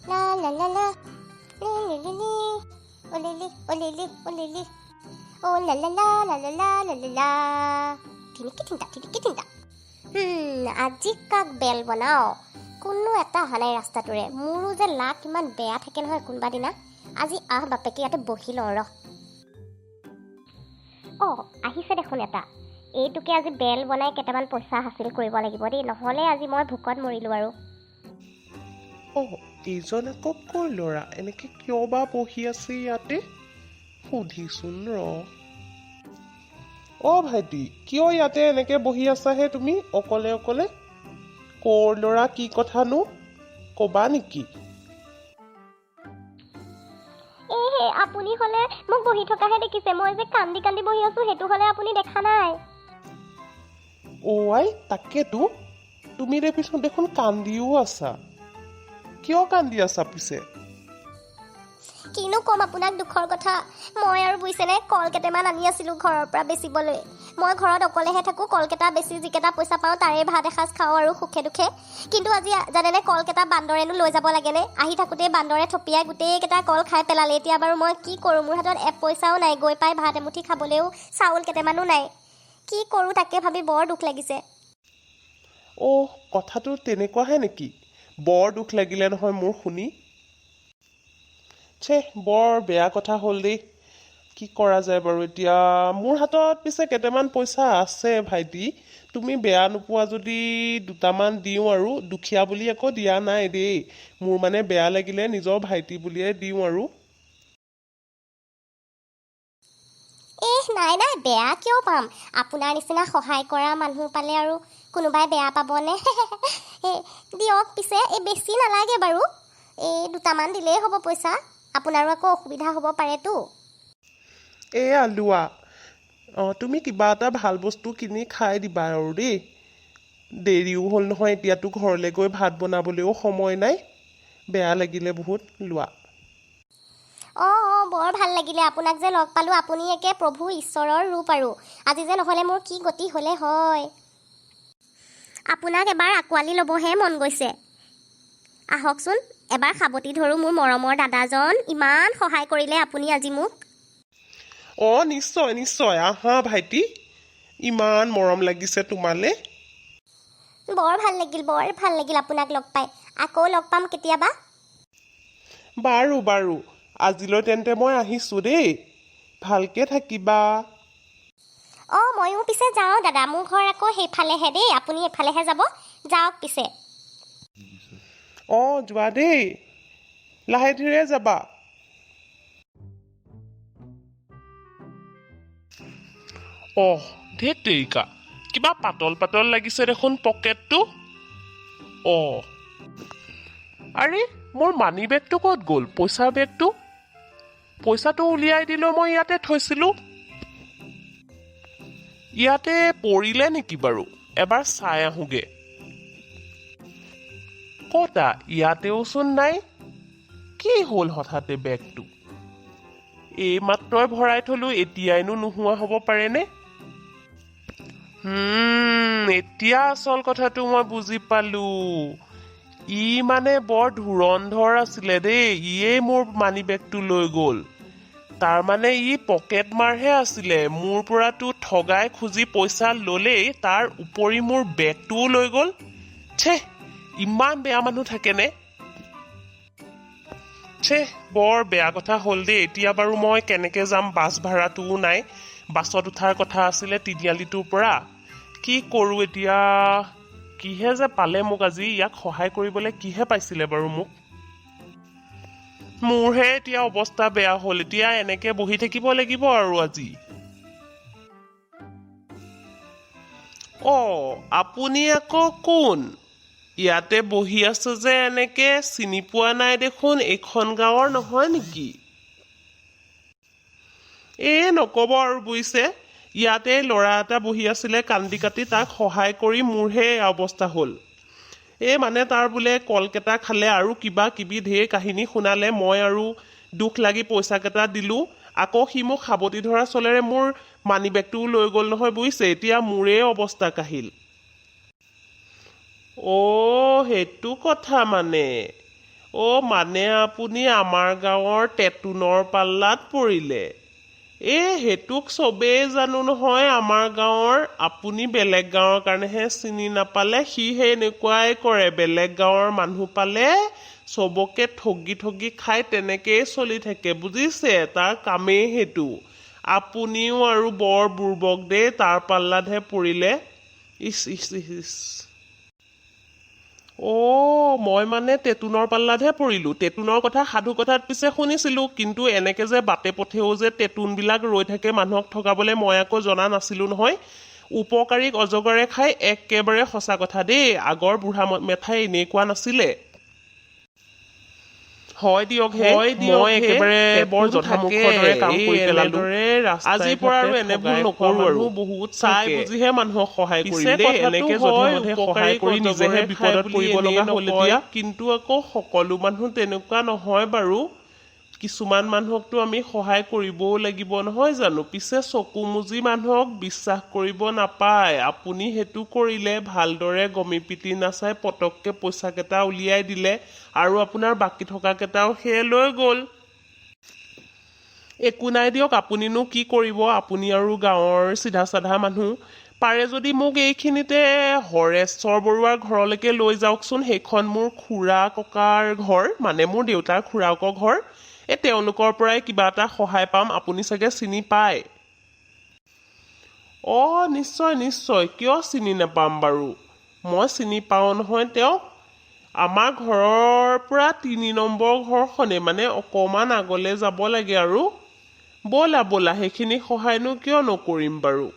La la la la. Li li li li. Oh li li, oh li li, oh li li. Oh la la la la la la la la la. Tiniki tinta, tiniki tinta. আজি কাক বেল বনাও কোনো এটা অহা নাই ৰাস্তাটোৰে মোৰো যে luck ইমান বেয়া থাকে নহয় কোনোবা দিনা আজি বাপেকে ইয়াতে বহি লওঁ ৰ আহিছে দেখোন এটা এইটোকে আজি বেল বনাই কেইটামান পইচা হাচিল কৰিব লাগিব দেই নহ'লে আজি মই ভোকত মৰিলোঁ আৰু এইজন আকৌ কৰ ল'ৰা এনেকৈ কিয় বা বহি আছে ইয়াতে সুধিছোন ৰ ভাইটি কিয় ইয়াতে এনেকৈ বহি আছাহে তুমি অকলে অকলে কৰ ল'ৰা কি কথানো ক'বা নেকি আপুনি হ'লে মোক বহি থকাহে দেখিছে মই যে কান্দি কান্দি বহি আছোঁ সেইটো হ'লে আপুনি দেখা নাই আই তাকেতো তুমি দেখোন কান্দিও আছা কিয় কান্দি আছা পিছে কিনো কম আপোনাক দুখৰ কথা মই আৰু বুজিছেনে কল কেইটামান আনি আছিলোঁ ঘৰৰ পৰা বেচিবলৈ মই ঘৰত অকলেহে থাকোঁ কলকেইটা বেছি যিকেইটা পইচা পাওঁ তাৰে ভাত এসাঁজ খাওঁ আৰু সুখে দুখে কিন্তু আজি জানেনে কলকেইটা বান্দৰেনো লৈ যাব লাগেনে আহি থাকোঁতে বান্দৰে থপিয়াই গোটেইকেইটা কল খাই পেলালে এতিয়া বাৰু মই কি কৰোঁ মোৰ হাতত পইচাও নাই গৈ পাই ভাত এমুঠি খাবলৈও চাউল কেইটামানো নাই কি কৰোঁ তাকে ভাবি বৰ দুখ লাগিছে কথাটো তেনেকুৱাহে নেকি বৰ দুখ লাগিলে নহয় মোৰ শুনি বৰ বেয়া কথা হ'ল দেই কি কৰা যায় বাৰু এতিয়া মোৰ হাতত পিছে কেইটামান পইচা আছে ভাইটি তুমি বেয়া নোপোৱা যদি দুটামান দিওঁ আৰু দুখীয়া বুলি একো দিয়া নাই দেই মোৰ মানে বেয়া লাগিলে নিজৰ ভাইটি বুলিয়ে দিওঁ আৰু নাই নাই বেয়া কিয় পাম আপোনাৰ নিচিনা সহায় কৰা মানুহ পালে আৰু কোনোবাই বেয়া পাবনে দিয়ক পিছে বেছি নালাগে বাৰু দুটামান দিলেই হ'ব পইচা আপোনাৰো আকৌ অসুবিধা হ'ব পাৰেতো লোৱা তুমি কিবা এটা ভাল বস্তু কিনি খাই দিবা আৰু দেই দেৰিও হ'ল নহয় এতিয়াতো ঘৰলৈ গৈ ভাত বনাবলৈও সময় নাই বেয়া লাগিলে বহুত লোৱা বৰ ভাল লাগিলে আপোনাক যে লগ পালোঁ আপুনি একে প্ৰভু ঈশ্বৰৰ ৰূপ আৰু আজি যে নহ'লে মোৰ কি গতি হ'লে হয় আপোনাক এবাৰ আঁকোৱালি ল'বহে মন গৈছে আহকচোন এবাৰ সাৱটি ধৰোঁ মোৰ মৰমৰ দাদাজন ইমান সহায় কৰিলে আপুনি আজি মোক নিশ্চয় নিশ্চয় আহা ভাইটি ইমান মৰম লাগিছে তোমালে বৰ ভাল লাগিল আপোনাক লগ পাই আকৌ লগ পাম কেতিয়াবা বাৰু বাৰু আজিলৈ তেন্তে মই আহিছোঁ দেই ভালকে থাকিবা ময়ো পিছে যাওঁ দাদা মোৰ ঘৰ আকৌ সেইফালেহে দেই আপুনি এইফালেহে যাব যাওক পিছে যোৱা দেই লাহে ধীৰে যাবা ধেত তেৰিকা কিবা পাতল পাতল লাগিছে দেখোন পকেটটো আৰে মোৰ মানি বেগটো ক'ত গ'ল পইচাৰ বেগটো পইচাটো উলিয়াই দিলোঁ মই ইয়াতে থৈছিলোঁ ইয়াতে পৰিলে নেকি বাৰু এবাৰ চাই আহোঁগে কতা ইয়াতেওচোন নাই কি হ'ল হঠাতে বেগটো এইমাত্ৰই ভৰাই থলোঁ এতিয়াইনো নোহোৱা হ'ব পাৰেনে এতিয়া আচল কথাটো মই বুজি পালো ই মানে বৰ ধুৰন্ধৰ আছিলে দেই ইয়ে মোৰ মানি বেগটো লৈ গ'ল তাৰমানে ই পকেট মাৰহে আছিলে মোৰ পৰাতো ঠগাই খুজি পইচা ল'লেই তাৰ উপৰি মোৰ বেগটোও লৈ গ'ল ইমান বেয়া মানুহ থাকেনে বৰ বেয়া কথা হ'ল দেই এতিয়া বাৰু মই কেনেকে যাম বাছ ভাড়াটোও নাই বাছত উঠাৰ কথা আছিলে তিনিআলিটোৰ পৰা কি কৰোঁ এতিয়া কিহে যে পালে মোক আজি ইয়াক সহায় কৰিবলৈ কিহে পাইছিলে বাৰু মোক মোৰহে এতিয়া অৱস্থা বেয়া হ'ল এতিয়া এনেকে বহি থাকিব লাগিব আৰু আজি আপুনি আকৌ কোন ইয়াতে বহি আছে যে এনেকে চিনি পোৱা নাই দেখোন এইখন গাঁৱৰ নহয় নেকি নক'ব আৰু বুজিছে ইয়াতে ল'ৰা এটা বহি আছিলে কান্দি কাটি তাক সহায় কৰি মোৰহে অৱস্থা হ'ল মানে তাৰ বোলে কলকেইটা খালে আৰু কিবা কিবি ঢেৰ কাহিনী শুনালে মই আৰু দুখ লাগি পইচাকেইটা দিলোঁ আকৌ সি মোক সাৱটি ধৰা চলেৰে মোৰ মানি বেগটোও লৈ গ'ল নহয় বুজিছে এতিয়া মোৰে অৱস্থা কাহিল সেইটো কথা মানে মানে আপুনি আমাৰ গাঁৱৰ টেটুনৰ পাল্লাত পৰিলে সেইটোক চবেই জানো নহয় আমাৰ গাঁৱৰ আপুনি বেলেগ গাঁৱৰ কাৰণেহে চিনি নাপালে সি এনেকুৱাই কৰে বেলেগ গাঁৱৰ মানুহ পালে চবকে ঠগি ঠগি খাই তেনেকেই চলি থাকে বুজিছে তাৰ কামেই সেইটো আপুনিও আৰু বৰ বুৰ্বক দেই তাৰ পাল্লাতহে পৰিলে ইচ ইচ ইচ মই মানে টেটুনৰ পাল্লাতহে পৰিলোঁ টেটুনৰ কথা সাধু কথাত পিছে শুনিছিলোঁ কিন্তু এনেকে যে বাটে পথেও যে টেটুনবিলাক ৰৈ থাকে মানুহক ঠগাবলৈ মই আকৌ জনা নাছিলোঁ নহয় উপকাৰীক অজগৰে খাই একেবাৰে সঁচা কথা দেই আগৰ বুঢ়া মেথাই এনেই কোৱা নাছিলে হয় দিয়ক মই একেবাৰে বৰ জধামুখৰ দৰে কাম কৰি পেলালোঁ আজিৰ পৰা আৰু এনে ভুল নকৰোঁ আৰু বহুত চাই বুজিহে মানুহক সহায় কৰিলে এনেকে যধে সহায় কৰি নিজেহে বিপদত পৰিব লগা হ'ল এতিয়া কিন্তু আকৌ সকলো মানুহ তেনেকুৱা নহয় বাৰু কিছুমান মানুহকতো আমি সহায় কৰিবও লাগিব নহয় জানো পিছে চকু মুজি মানুহক বিশ্বাস কৰিব নাপায় আপুনি সেইটো কৰিলে ভালদৰে গমি পিটি নাচাই পটককে পইচাকেইটা উলিয়াই দিলে আৰু আপোনাৰ বাকী থকা কেইটাও সেয়ে লৈ গ'ল একো নাই দিয়ক আপুনিনো কি কৰিব আপুনি আৰু গাঁৱৰ চিধা চাধা মানুহ পাৰে যদি মোক এইখিনিতে হৰেশ্বৰ বৰুৱাৰ ঘৰলৈকে লৈ যাওকচোন সেইখন মোৰ খুৰা ককাৰ ঘৰ মানে মোৰ দেউতাৰ খুৰাকৰ ঘৰ তেওঁলোকৰ পৰাই কিবা এটা সহায় পাম আপুনি চাগে চিনি পায় নিশ্চয় নিশ্চয় কিয় চিনি নাপাম বাৰু মই চিনি পাওঁ নহয় তেওঁক আমাৰ ঘৰৰ পৰা 3 নম্বৰ ঘৰখনে মানে অকণমান আগলৈ যাব লাগে আৰু ব'লা সেইখিনি সহায়নো কিয় নকৰিম বাৰু